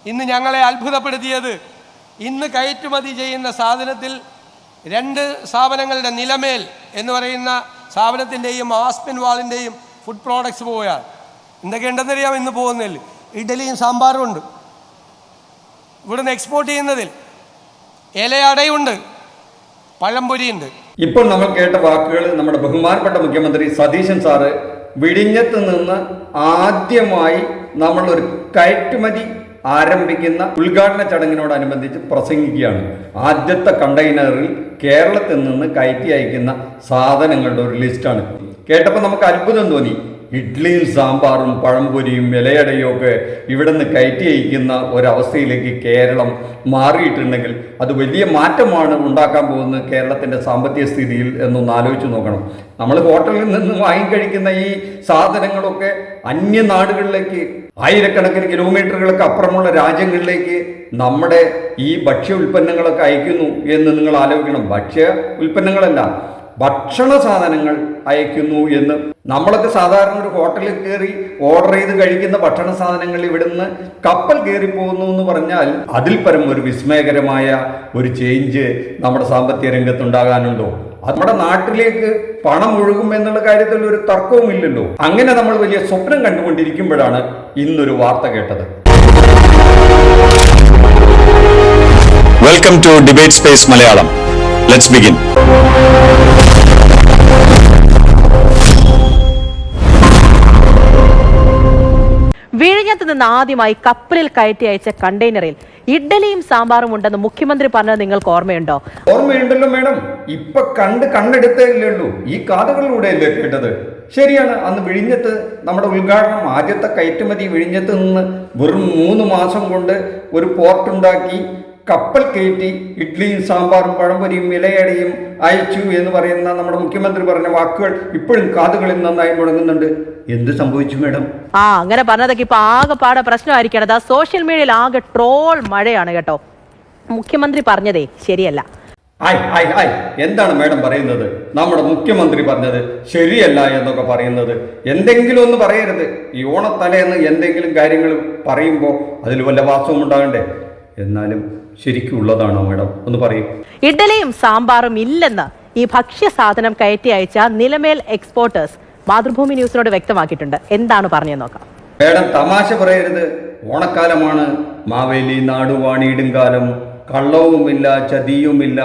ഇന്ന് ഞങ്ങളെ അത്ഭുതപ്പെടുത്തിയത് ഇന്ന് കയറ്റുമതി ചെയ്യുന്ന സാധനത്തിൽ രണ്ട് സ്ഥാപനങ്ങളുടെ നിലമേൽ എന്ന് പറയുന്ന സ്ഥാപനത്തിൻ്റെയും ആസ്പിൻ വാളിൻ്റെയും ഫുഡ് പ്രോഡക്ട്സ് പോയാൽ എന്തൊക്കെയുണ്ടെന്നറിയാം. ഇന്ന് പോകുന്നതിൽ ഇഡലിയും സാമ്പാറും ഉണ്ട്. ഇവിടുന്ന് എക്സ്പോർട്ട് ചെയ്യുന്നതിൽ ഇലയടയുണ്ട്, പഴംപൊരിയുണ്ട്. ഇപ്പോൾ നമ്മൾ കേട്ട വാക്കുകൾ നമ്മുടെ ബഹുമാനപ്പെട്ട മുഖ്യമന്ത്രി സതീശൻ സാറ് വിഴിഞ്ഞത്ത് നിന്ന് ആദ്യമായി നമ്മളൊരു കയറ്റുമതി ആരംഭിക്കുന്ന ഉദ്ഘാടന ചടങ്ങിനോടനുബന്ധിച്ച് പ്രസംഗിക്കുകയാണ്. ആദ്യത്തെ കണ്ടെയ്നറിൽ കേരളത്തിൽ നിന്ന് കയറ്റി അയക്കുന്ന സാധനങ്ങളുടെ ഒരു ലിസ്റ്റാണ്. കേട്ടപ്പോൾ നമുക്ക് അത്ഭുതം തോന്നി. ഇഡ്ഡലിയും സാമ്പാറും പഴംപൊരിയും ഇലയടയും ഒക്കെ ഇവിടെ നിന്ന് കയറ്റി അയക്കുന്ന ഒരവസ്ഥയിലേക്ക് കേരളം മാറിയിട്ടുണ്ടെങ്കിൽ അത് വലിയ മാറ്റമാണ് ഉണ്ടാക്കാൻ പോകുന്നത് കേരളത്തിൻ്റെ സാമ്പത്തിക സ്ഥിതിയിൽ എന്നൊന്ന് ആലോചിച്ച് നോക്കണം. നമ്മൾ ഹോട്ടലിൽ നിന്ന് വാങ്ങിക്കഴിക്കുന്ന ഈ സാധനങ്ങളൊക്കെ അന്യനാടുകളിലേക്ക് ആയിരക്കണക്കിന് കിലോമീറ്ററുകൾക്ക് അപ്പുറമുള്ള രാജ്യങ്ങളിലേക്ക് നമ്മുടെ ഈ ഭക്ഷ്യ ഉൽപ്പന്നങ്ങളൊക്കെ അയക്കുന്നു എന്ന് നിങ്ങൾ ആലോചിക്കണം. ഭക്ഷ്യ ഉൽപ്പന്നങ്ങളല്ല, ഭക്ഷണ സാധനങ്ങൾ അയക്കുന്നു എന്ന്. നമ്മളൊക്കെ സാധാരണ ഒരു ഹോട്ടലിൽ കയറി ഓർഡർ ചെയ്ത് കഴിക്കുന്ന ഭക്ഷണ സാധനങ്ങൾ ഇവിടുന്ന് കപ്പൽ കയറി പോകുന്നു എന്ന് പറഞ്ഞാൽ അതിൽ പരം ഒരു വിസ്മയകരമായ ഒരു ചേഞ്ച് നമ്മുടെ സാമ്പത്തിക രംഗത്തുണ്ടാകാനുണ്ടോ? നമ്മുടെ നാട്ടിലേക്ക് പണം ഒഴുകും എന്നുള്ള കാര്യത്തിൽ ഒരു തർക്കവുമില്ലല്ലോ. അങ്ങനെ നമ്മൾ വലിയ സ്വപ്നം കണ്ടുകൊണ്ടിരിക്കുമ്പോഴാണ് ഇന്നൊരു വാർത്ത കേട്ടത്. Welcome to debate space Malayalam. Let's begin. വിഴിഞ്ഞത്ത് നിന്ന് ആദ്യമായി കപ്പലിൽ കയറ്റി അയച്ച കണ്ടെയ്നറിൽ ഇഡ്ഡലിയും സാമ്പാറും ഉണ്ടെന്ന് മുഖ്യമന്ത്രി പറഞ്ഞത് നിങ്ങൾക്ക് ഓർമ്മയുണ്ടോ? ഓർമ്മയുണ്ടല്ലോ മേഡം. ഇപ്പൊ കണ്ടെടുത്തേ ഇല്ലല്ലോ, ഈ കാതുകളിലൂടെയല്ലേ കേട്ടത്. ശരിയാണ്, അന്ന് വിഴിഞ്ഞത്ത് നമ്മുടെ ഉദ്ഘാടനം, ആദ്യത്തെ കയറ്റുമതി വിഴിഞ്ഞത്ത് നിന്ന് വെറും 3 മാസം കൊണ്ട് ഒരു പോർട്ടുണ്ടാക്കി കപ്പൽ കയറ്റി ഇഡ്ഡലിയും സാമ്പാറും പഴംപൊരിയും ഇലയടയും അയച്ചു എന്ന് പറയുന്ന നമ്മുടെ മുഖ്യമന്ത്രി പറഞ്ഞ വാക്കുകൾ ഇപ്പോഴും കാതുകളിൽ നന്നായി മുടങ്ങുന്നുണ്ട്. എന്ത് സംഭവിച്ചു മേഡം? അങ്ങനെ പറഞ്ഞതൊക്കെ ഇപ്പൊ ആകെപ്പാടെ പ്രശ്നമായിരിക്കണത്. സോഷ്യൽ മീഡിയയിൽ ആകെ ട്രോൾ മഴയാണ് കേട്ടോ. മുഖ്യമന്ത്രി പറഞ്ഞതേ ശരിയല്ല. എന്താണ് മേഡം പറയുന്നത്? നമ്മുടെ മുഖ്യമന്ത്രി പറഞ്ഞത് ശരിയല്ല എന്നൊക്കെ പറയുന്നത് എന്തെങ്കിലും ഒന്ന് പറയരുത്. ഈ ഓണത്തലേന്ന് എന്തെങ്കിലും കാര്യങ്ങൾ പറയുമ്പോൾ അതിൽ വല്ല വാസവും ഉണ്ടാകണ്ടേ? എന്നാലും ശരിക്കും ഉള്ളതാണോ മേഡം? ഒന്ന് പറയും. ഇഡ്ഡലിയും സാമ്പാറും ഇല്ലെന്ന് ഈ ഭക്ഷ്യ സാധനം കയറ്റി അയച്ച നിലമേൽ എക്സ്പോർട്ടേഴ്സ് മാതൃഭൂമി ന്യൂസിനോട് വ്യക്തമാക്കിയിട്ടുണ്ട്. എന്താണ് പറഞ്ഞത് നോക്കാം. മേഡം തമാശ പറയരുത്. ഓണക്കാലമാണ്, മാവേലി നാടുവാണിയിടും കാലം, കള്ളവുമില്ല ചതിയുമില്ല,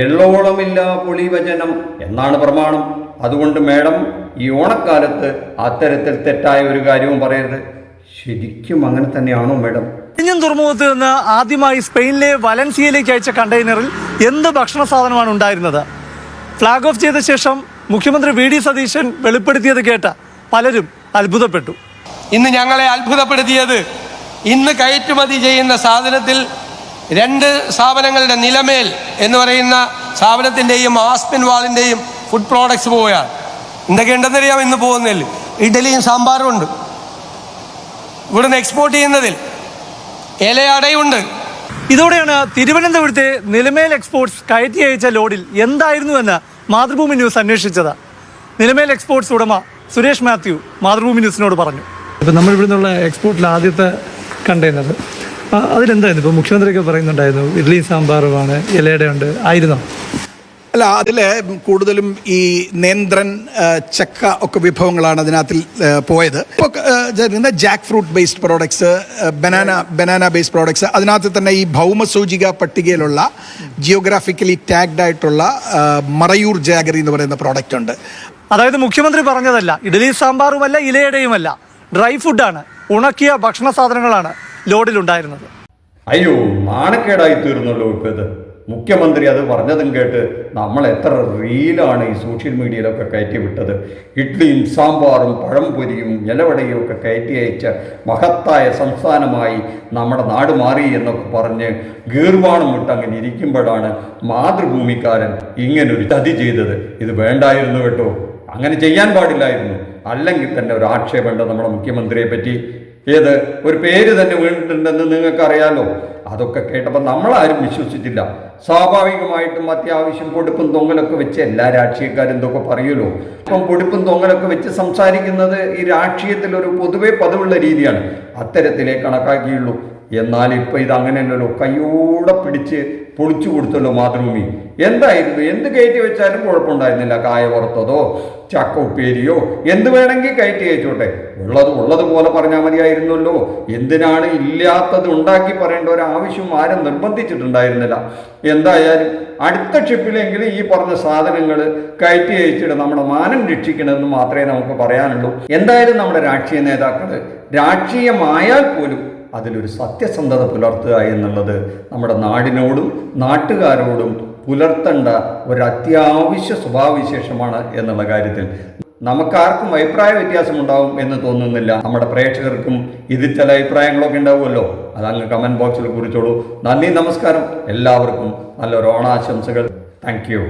എള്ളോളമില്ല പുളിവചനം എന്നാണ് പ്രമാണം. അതുകൊണ്ട് മേഡം ഈ ഓണക്കാലത്ത് അത്തരത്തിൽ തെറ്റായ ഒരു കാര്യവും പറയരുത്. ശരിക്കും അങ്ങനെ തന്നെയാണോ മേഡം? വിഴിഞ്ഞം തുറമുഖത്ത് നിന്ന് ആദ്യമായി സ്പെയിനിലെ വലൻസിയയിലേക്ക് അയച്ച കണ്ടെയ്നറിൽ എന്ത് ഭക്ഷണ സാധനമാണ് ഉണ്ടായിരുന്നത്? ഫ്ലാഗ് ഓഫ് ചെയ്ത ശേഷം മുഖ്യമന്ത്രി വി.ഡി. സതീശൻ വെളിപ്പെടുത്തിയത് കേട്ട പലരും അത്ഭുതപ്പെട്ടു. ഇന്ന് ഞങ്ങളെ അത്ഭുതപ്പെടുത്തിയത് ഇന്ന് കയറ്റുമതി ചെയ്യുന്ന സാധനത്തിൽ രണ്ട് സ്ഥാപനങ്ങളുടെ നിലമേൽ എന്ന് പറയുന്ന സ്ഥാപനത്തിൻ്റെയും ആസ്പിൻ വാളിൻ്റെയും ഫുഡ് പ്രോഡക്ട്സ് പോയാൽ എന്തൊക്കെയുണ്ടെന്നറിയാം. ഇന്ന് പോകുന്നതിൽ ഇഡലിയും സാമ്പാറും ഉണ്ട്. ഇവിടുന്ന് എക്സ്പോർട്ട് ചെയ്യുന്നതിൽ ഇലയടയുണ്ട്. ഇതോടെയാണ് തിരുവനന്തപുരത്തെ നിലമേൽ എക്സ്പോർട്സ് കയറ്റി അയച്ച ലോഡിൽ എന്തായിരുന്നുവെന്ന് മാതൃഭൂമി ന്യൂസ് അന്വേഷിച്ചത്. നിലമേൽ എക്സ്പോർട്സ് ഉടമ സുരേഷ് മാത്യു മാതൃഭൂമി ന്യൂസിനോട് പറഞ്ഞു. ഇപ്പം നമ്മൾ ഇവിടെ നിന്നുള്ള എക്സ്പോർട്ടിൽ ആദ്യത്തെ കണ്ടെയ്നർ അതിലെന്തായിരുന്നു? ഇപ്പോൾ മുഖ്യമന്ത്രിയൊക്കെ പറയുന്നുണ്ടായിരുന്നു ഇഡ്ഡലിയും സാമ്പാറുമാണ്, ഇലയടയുണ്ട് ആയിരുന്നോ? അല്ല, അതിൽ കൂടുതലും ഈ നേന്ത്രൻ, ചക്ക ഒക്കെ വിഭവങ്ങളാണ് അതിനകത്തിൽ പോയത്. ഇപ്പോൾ Jack fruit based products, banana based products, അതിനകത്ത് തന്നെ ഈ ഭൗമസൂചിക പട്ടികയിലുള്ള ജിയോഗ്രാഫിക്കലി ടാഗ്ഡ് ആയിട്ടുള്ള മറയൂർ ജാഗറി എന്ന് പറയുന്ന പ്രോഡക്റ്റ് ഉണ്ട്. അതായത് മുഖ്യമന്ത്രി പറഞ്ഞതല്ല, ഇഡലി സാമ്പാറുമല്ല ഇലയടയുമല്ല, ഡ്രൈ ഫുഡാണ്, ഉണക്കിയ ഭക്ഷണ സാധനങ്ങളാണ് ലോഡിലുണ്ടായിരുന്നത്. അയ്യോ, നാണക്കേടായി തീർന്നല്ലോ ഇപ്പം ഇത്. മുഖ്യമന്ത്രി അത് പറഞ്ഞതും കേട്ട് നമ്മൾ എത്ര റീലാണ് ഈ സോഷ്യൽ മീഡിയയിലൊക്കെ കയറ്റി വിട്ടത്. ഇഡ്ഡലിയും സാമ്പാറും പഴംപൊരിയും ഇലവടയും ഒക്കെ കയറ്റി അയച്ച മഹത്തായ സംസ്ഥാനമായി നമ്മുടെ നാട് മാറി എന്നൊക്കെ പറഞ്ഞ് ഗീർവാണം വിട്ട് അങ്ങനെ ഇരിക്കുമ്പോഴാണ് മാതൃഭൂമിക്കാരൻ ഇങ്ങനൊരു ചതി ചെയ്തത്. ഇത് വേണ്ടായിരുന്നു കേട്ടോ, അങ്ങനെ ചെയ്യാൻ പാടില്ലായിരുന്നു. അല്ലെങ്കിൽ തന്നെ ഒരു ആക്ഷേപമുണ്ട് നമ്മുടെ മുഖ്യമന്ത്രിയെ പറ്റി. ഏത് ഒരു പേര് തന്നെ വീണിട്ടുണ്ടെന്ന് നിങ്ങൾക്കറിയാലോ. അതൊക്കെ കേട്ടപ്പോൾ നമ്മളാരും വിശ്വസിച്ചില്ല. സ്വാഭാവികമായിട്ടും അത്യാവശ്യം പൊടിപ്പും തൊങ്ങലൊക്കെ വെച്ച് എല്ലാ രാഷ്ട്രീയക്കാരും എന്തൊക്കെ പറയുമല്ലോ. ഇപ്പം പൊടിപ്പും തൊങ്ങലൊക്കെ വെച്ച് സംസാരിക്കുന്നത് ഈ രാഷ്ട്രീയത്തിൽ ഒരു പൊതുവെ പതിവുള്ള രീതിയാണ്. അത്തരത്തിലേ കണക്കാക്കിയുള്ളൂ. എന്നാൽ ഇപ്പോൾ ഇത് അങ്ങനെയല്ലല്ലോ, കയ്യോടെ പിടിച്ച് പൊളിച്ചു കൊടുത്തല്ലോ മാതൃഭൂമി. എന്തായിരുന്നു, എന്ത് കയറ്റി വെച്ചാലും കുഴപ്പമുണ്ടായിരുന്നില്ല. കായ വറുത്തതോ ചക്ക ഉപ്പേരിയോ എന്ത് വേണമെങ്കിൽ കയറ്റി അയച്ചോട്ടെ, ഉള്ളതുപോലെ പറഞ്ഞാൽ മതിയായിരുന്നല്ലോ. എന്തിനാണ് ഇല്ലാത്തത് ഉണ്ടാക്കി പറയേണ്ട ഒരു ആവശ്യം ആരും നിർബന്ധിച്ചിട്ടുണ്ടായിരുന്നില്ല. എന്തായാലും അടുത്ത ട്രിപ്പിലെങ്കിലും ഈ പറഞ്ഞ സാധനങ്ങൾ കയറ്റി അയച്ചിട്ട് നമ്മുടെ മാനം രക്ഷിക്കണമെന്ന് മാത്രമേ നമുക്ക് പറയാനുള്ളൂ. എന്തായാലും നമ്മുടെ രാഷ്ട്രീയ നേതാക്കൾ രാഷ്ട്രീയമായാൽ പോലും അതിലൊരു സത്യസന്ധത പുലർത്തുക എന്നുള്ളത് നമ്മുടെ നാടിനോടും നാട്ടുകാരോടും പുലർത്തേണ്ട ഒരു അത്യാവശ്യ സ്വഭാവവിശേഷമാണ് എന്നുള്ള കാര്യത്തിൽ നമുക്കാർക്കും അഭിപ്രായ വ്യത്യാസമുണ്ടാവും എന്ന് തോന്നുന്നില്ല. നമ്മുടെ പ്രേക്ഷകർക്കും ഇതിൽ ചില അഭിപ്രായങ്ങളൊക്കെ ഉണ്ടാവുമല്ലോ, അതങ്ങ് കമൻറ്റ് ബോക്സിൽ കുറിച്ചോളൂ. നന്ദി, നമസ്കാരം. എല്ലാവർക്കും നല്ലൊരു ഓണാശംസകൾ. Thank you.